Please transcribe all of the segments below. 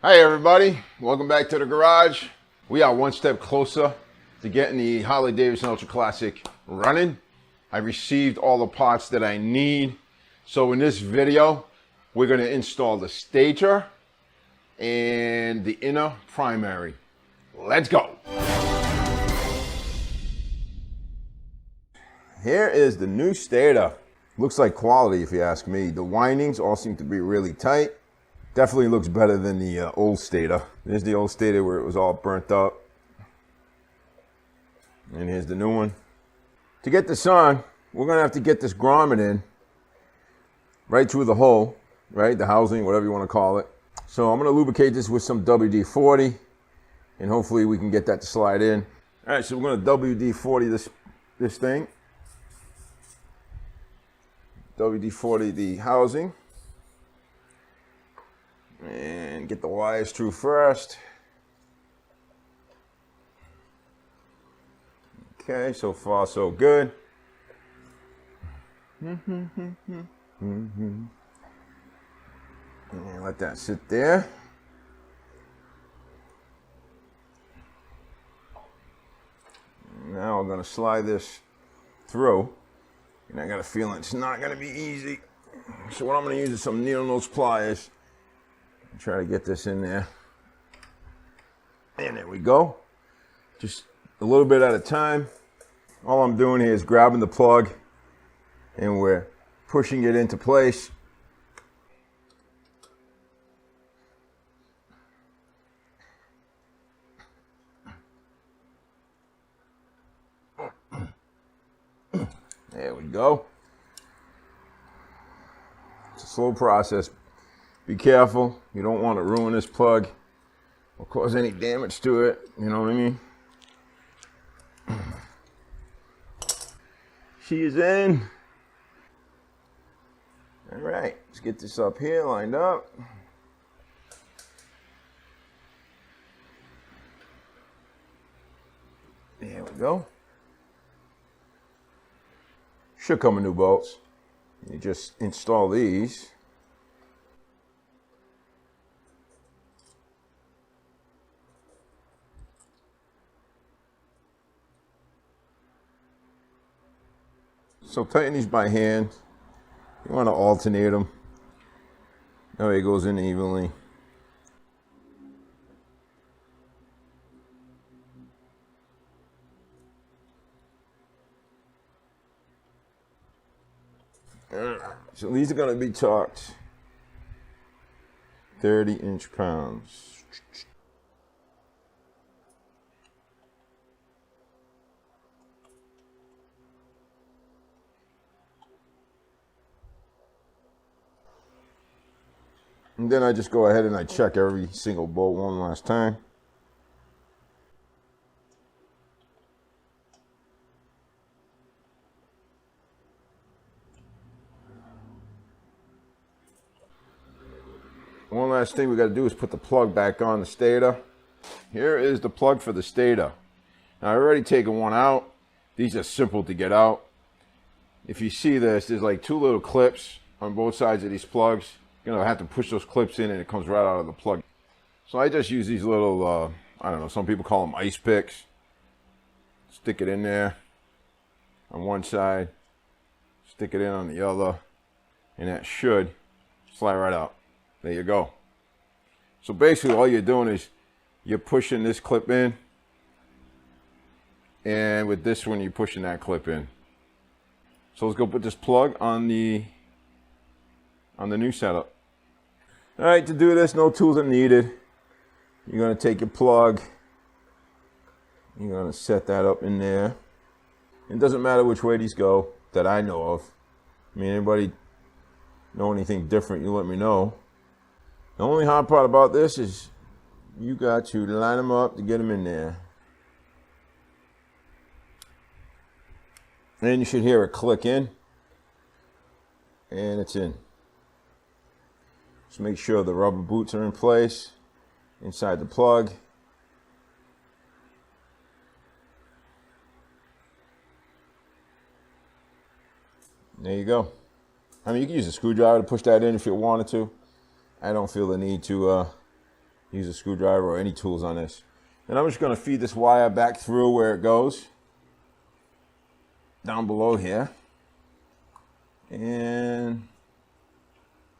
Hi everybody, welcome back to the garage. We are one step closer to getting the Harley Davidson Ultra Classic running. I received all the parts that I need. So in this video, we're going to install the stator and the inner primary. Let's go. Here is the new stator. Looks like quality if you ask me. The windings all seem to be really tight. Definitely looks better than the old stator. There's the old stator where it was all burnt up. And here's the new one. To get this on, we're gonna have to get this grommet in right through the hole, right? The housing, whatever you wanna call it. So I'm gonna lubricate this with some WD-40 and hopefully we can get that to slide in. All right, so we're gonna WD-40 this thing. WD-40 the housing. And get the wires through first. Okay, so far so good. And let that sit there. Now we're going to slide this through. And I got a feeling it's not going to be easy. So what I'm going to use is some needle nose pliers. Try to get this in there. And there we go. Just a little bit at a time. All I'm doing here is grabbing the plug and we're pushing it into place. There we go. It's a slow process. Be careful, you don't want to ruin this plug or cause any damage to it, you know what I mean? She is in. All right, let's get this up here lined up. There we go. Should come with new bolts. You just install these. So tighten these by hand. You want to alternate them. That way it goes in evenly. So these are going to be torqued 30 inch-pounds. And then I just go ahead and I check every single bolt one last time. One last thing we got to do is put the plug back on the stator. Here is the plug for the stator. Now I've already taken one out. These are simple to get out. If you see this, there's like two little clips on both sides of these plugs. You know, I have to push those clips in and it comes right out of the plug. So I just use these little, I don't know, some people call them ice picks. Stick it in there on one side, stick it in on the other, and that should slide right out. There you go. So basically all you're doing is you're pushing this clip in, and with this one you're pushing that clip in. So let's go put this plug on the new setup. All right, to do this, no tools are needed. You're gonna take your plug, you're gonna set that up in there. It doesn't matter which way these go that I know of. I mean, anybody know anything different, you let me know. The only hard part about this is you got to line them up to get them in there. And you should hear it click in, and it's in. Just make sure the rubber boots are in place inside the plug. There you go. I mean, you can use a screwdriver to push that in if you wanted to. I don't feel the need to Use a screwdriver or any tools on this. And I'm just going to feed this wire back through where it goes. Down below here. And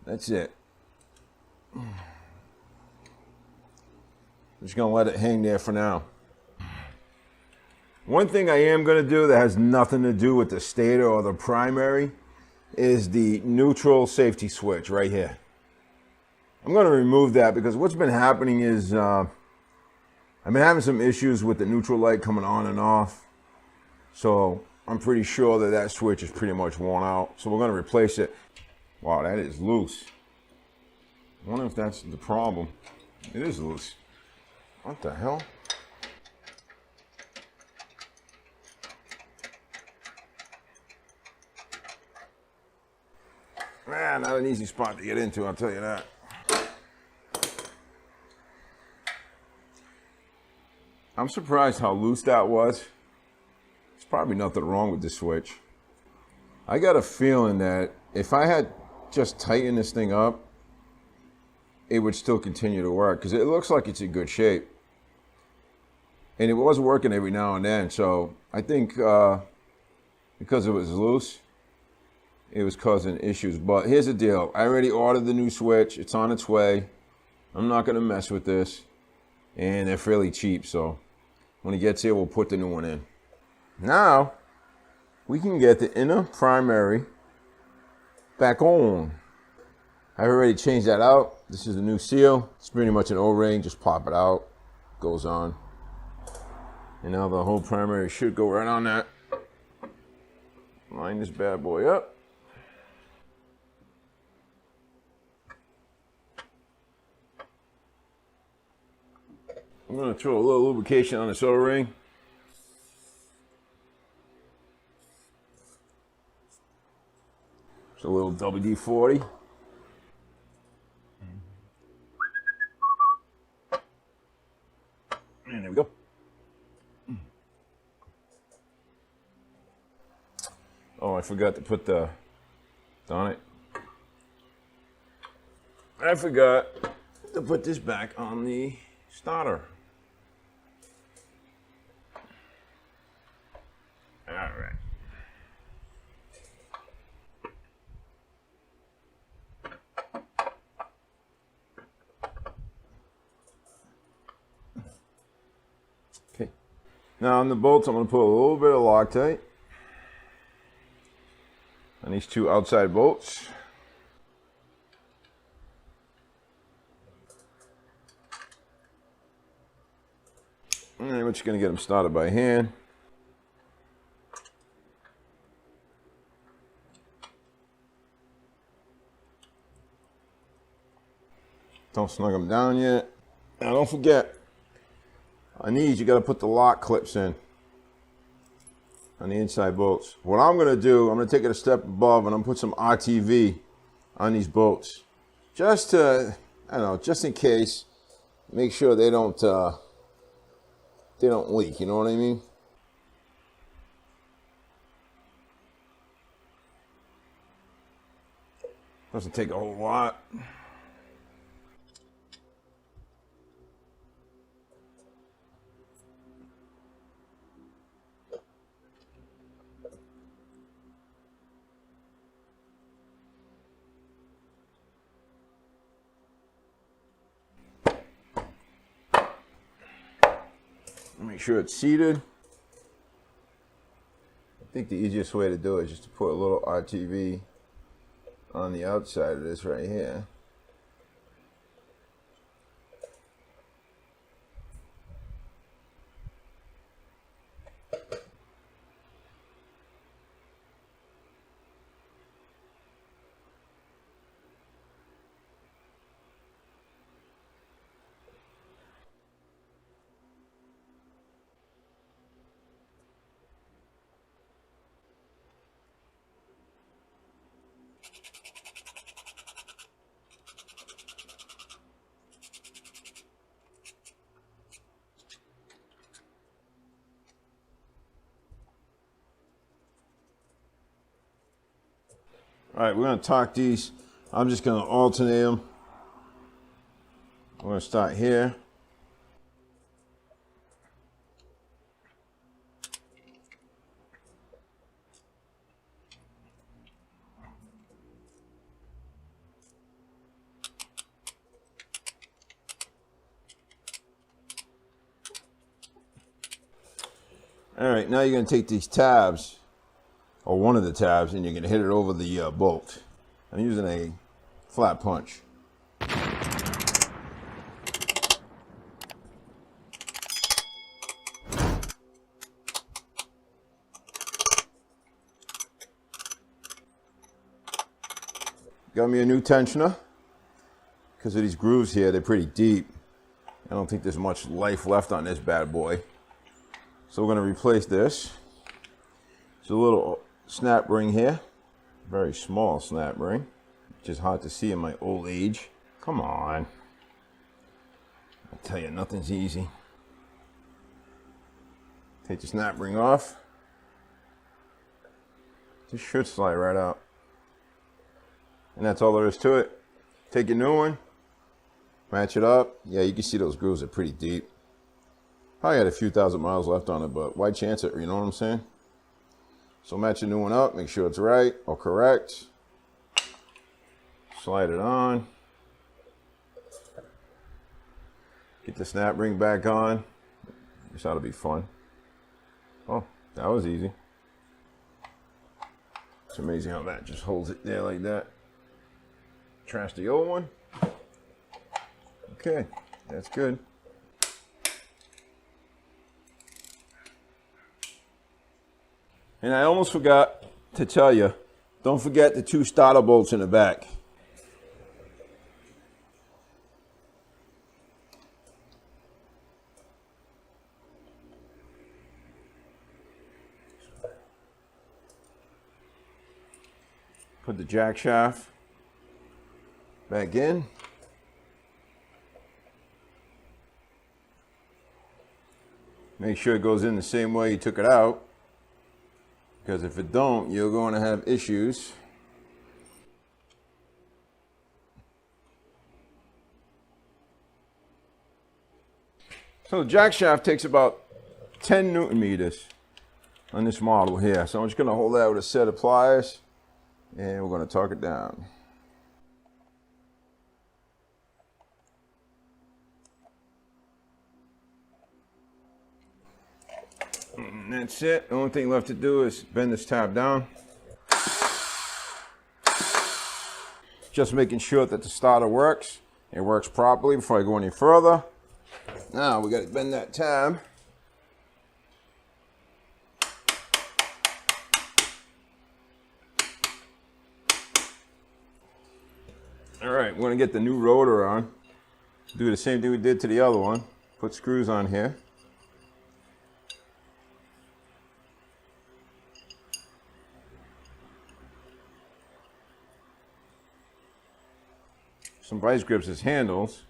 that's it. I'm just going to let it hang there for now. One thing I am going to do that has nothing to do with the stator or the primary is the neutral safety switch right here. I'm going to remove that because what's been happening is I've been having some issues with the neutral light coming on and off. So I'm pretty sure that that switch is pretty much worn out. So we're going to replace it. Wow, that is loose. I wonder if that's the problem. It is loose. What the hell? Man, not an easy spot to get into, I'll tell you that. I'm surprised how loose that was. There's probably nothing wrong with the switch. I got a feeling that if I had just tightened this thing up, it would still continue to work because it looks like it's in good shape. And it was working every now and then, so I think because it was loose, it was causing issues. But here's the deal. I already ordered the new switch. It's on its way. I'm not going to mess with this. And they're fairly cheap, so when it gets here, we'll put the new one in. Now, we can get the inner primary back on. I've already changed that out. This is the new seal. It's pretty much an O-ring. Just pop it out. Goes on. And now the whole primary should go right on that. Line this bad boy up. I'm going to throw a little lubrication on this O-ring. It's a little WD-40. And there we go. Oh, I forgot to put the, darn it. I forgot to put this back on the starter. All right. Okay. Now on the bolts, I'm going to put a little bit of Loctite on these two outside bolts. And we're just going to get them started by hand. Don't snug them down yet. Now don't forget, on these you got to put the lock clips in on the inside bolts. What I'm going to do, I'm going to take it a step above and I'm going to put some RTV on these bolts. Just to, I don't know, just in case, make sure they don't leak, you know what I mean? Doesn't take a whole lot. Make sure it's seated. I think the easiest way to do it is just to put a little RTV on the outside of this right here. All right, we're going to torque these. I'm just going to alternate them I'm going to start here. All right, now you're going to take these tabs, or one of the tabs, and you're going to hit it over the bolt. I'm using a flat punch. Got me a new tensioner. Because of these grooves here, they're pretty deep. I don't think there's much life left on this bad boy. So we're going to replace this. It's a little snap ring here. Very small snap ring. Which is hard to see in my old age. Come on. I tell you, nothing's easy. Take the snap ring off. This should slide right out. And that's all there is to it. Take your new one. Match it up. Yeah, you can see those grooves are pretty deep. Probably had a few thousand miles left on it, but why chance it? You know what I'm saying? So match your new one up. Make sure it's right or correct. Slide it on. Get the snap ring back on. This ought to be fun. Oh, that was easy. It's amazing how that just holds it there like that. Trash the old one. Okay, that's good. And I almost forgot to tell you, don't forget the 2 starter bolts in the back. Put the jack shaft back in. Make sure it goes in the same way you took it out, because if it don't, you're going to have issues. So the jack shaft takes about 10 Newton meters on this model here. So I'm just going to hold that with a set of pliers, and we're going to torque it down. And that's it. The only thing left to do is bend this tab down. Just making sure that the starter works. It works properly before I go any further. Now we got to bend that tab. All right, we're going to get the new rotor on. Do the same thing we did to the other one. Put screws on here. Some vice grips as handles.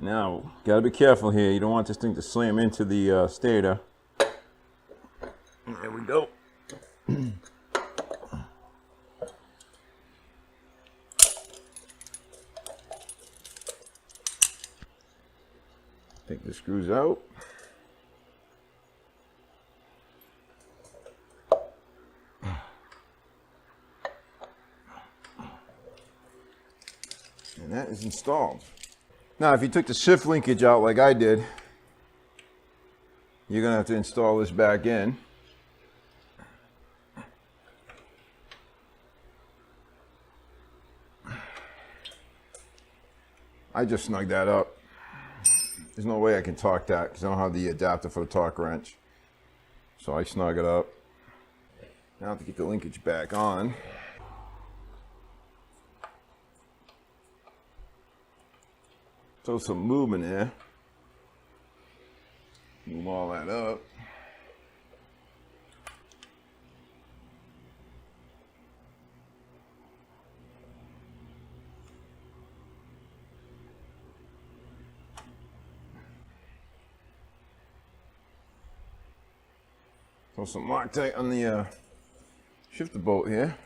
Now, gotta be careful here. You don't want this thing to slam into the stator. There we go. Take the screws out. And that is installed. Now, if you took the shift linkage out like I did, you're gonna have to install this back in. I just snugged that up. There's no way I can torque that because I don't have the adapter for the torque wrench. So I snug it up. Now I have to get the linkage back on. Throw some movement there. Move all that up. Throw some Loctite on the shifter bolt here.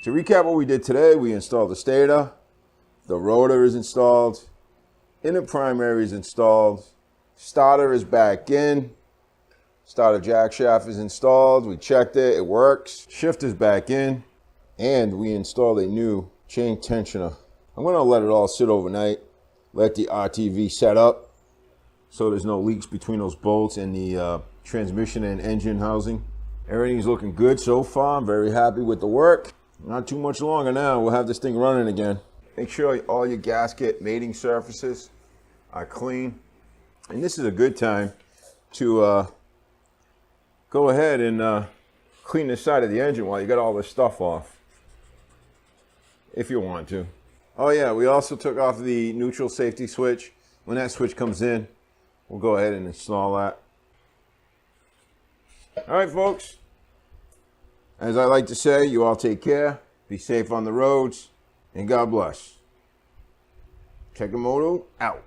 To recap what we did today, we installed the stator, the rotor is installed, inner primary is installed, starter is back in, starter jack shaft is installed, we checked it, it works, shift is back in, and we installed a new chain tensioner. I'm going to let it all sit overnight, let the RTV set up so there's no leaks between those bolts and the transmission and engine housing. Everything's looking good so far. I'm very happy with the work. Not too much longer now, we'll have this thing running again. Make sure all your gasket mating surfaces are clean. And this is a good time to go ahead and clean the side of the engine while you got all this stuff off, if you want to. Oh yeah, we also took off the neutral safety switch. When that switch comes in, we'll go ahead and install that. All right, folks. As I like to say, you all take care, be safe on the roads, and God bless. Techn Moto out.